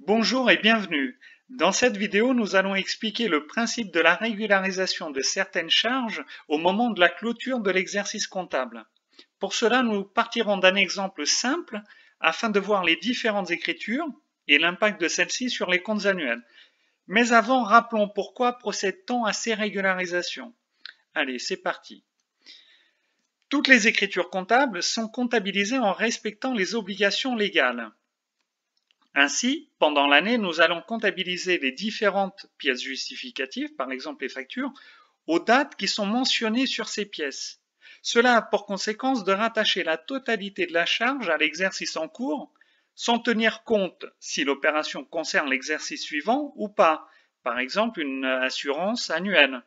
Bonjour et bienvenue. Dans cette vidéo, nous allons expliquer le principe de la régularisation de certaines charges au moment de la clôture de l'exercice comptable. Pour cela, nous partirons d'un exemple simple afin de voir les différentes écritures et l'impact de celles-ci sur les comptes annuels. Mais avant, rappelons pourquoi procède-t-on à ces régularisations. Allez, c'est parti. Toutes les écritures comptables sont comptabilisées en respectant les obligations légales. Ainsi, pendant l'année, nous allons comptabiliser les différentes pièces justificatives, par exemple les factures, aux dates qui sont mentionnées sur ces pièces. Cela a pour conséquence de rattacher la totalité de la charge à l'exercice en cours, sans tenir compte si l'opération concerne l'exercice suivant ou pas, par exemple une assurance annuelle.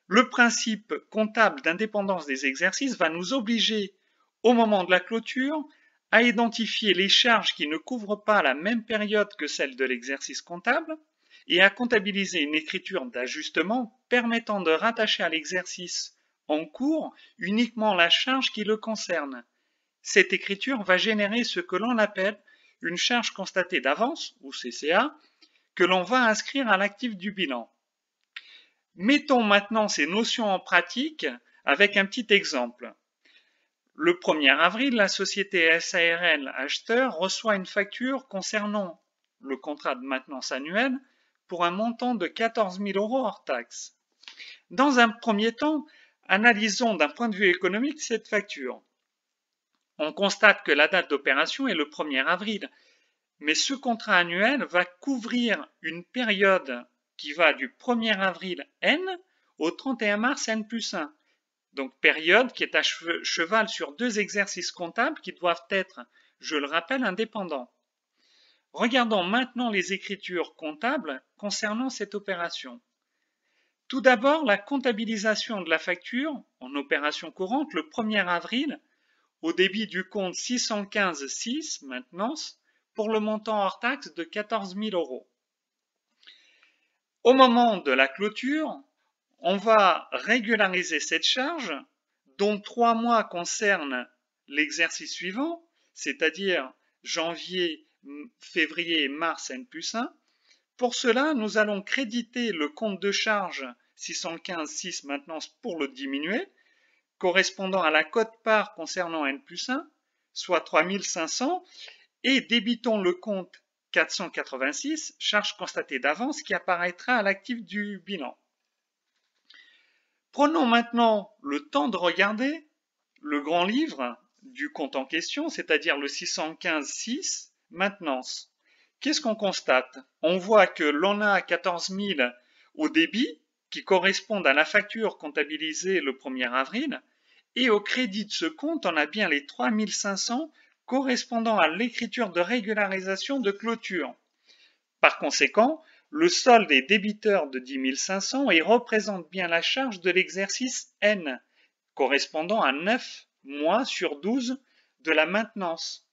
Le principe comptable d'indépendance des exercices va nous obliger, au moment de la clôture, à identifier les charges qui ne couvrent pas la même période que celle de l'exercice comptable et à comptabiliser une écriture d'ajustement permettant de rattacher à l'exercice en cours uniquement la charge qui le concerne. Cette écriture va générer ce que l'on appelle une charge constatée d'avance, ou CCA, que l'on va inscrire à l'actif du bilan. Mettons maintenant ces notions en pratique avec un petit exemple. Le 1er avril, la société SARL Acheteur reçoit une facture concernant le contrat de maintenance annuel pour un montant de 14 000 € hors taxe. Dans un premier temps, analysons d'un point de vue économique cette facture. On constate que la date d'opération est le 1er avril, mais ce contrat annuel va couvrir une période qui va du 1er avril N au 31 mars N+1. Donc période qui est à cheval sur deux exercices comptables qui doivent être, je le rappelle, indépendants. Regardons maintenant les écritures comptables concernant cette opération. Tout d'abord, la comptabilisation de la facture en opération courante le 1er avril au débit du compte 615,6 maintenance pour le montant hors taxe de 14 000 €. Au moment de la clôture, on va régulariser cette charge, dont 3 mois concernent l'exercice suivant, c'est-à-dire janvier, février et mars N+1. Pour cela, nous allons créditer le compte de charge 615,6 maintenance pour le diminuer, correspondant à la quote-part concernant N+1, soit 3 500, et débitons le compte 486, charge constatée d'avance, qui apparaîtra à l'actif du bilan. Prenons maintenant le temps de regarder le grand livre du compte en question, c'est-à-dire le 615.6, maintenance. Qu'est-ce qu'on constate? On voit que l'on a 14 000 au débit, qui correspondent à la facture comptabilisée le 1er avril, et au crédit de ce compte, on a bien les 3 500 correspondant à l'écriture de régularisation de clôture. Par conséquent, le solde est débiteur de 10 500 et représente bien la charge de l'exercice N, correspondant à 9 mois sur 12 de la maintenance.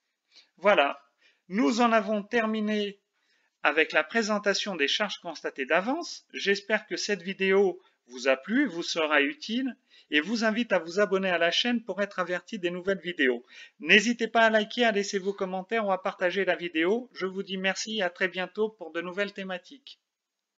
Voilà, nous en avons terminé avec la présentation des charges constatées d'avance. J'espère que cette vidéo vous a plu, vous sera utile et vous invite à vous abonner à la chaîne pour être averti des nouvelles vidéos. N'hésitez pas à liker, à laisser vos commentaires ou à partager la vidéo. Je vous dis merci et à très bientôt pour de nouvelles thématiques.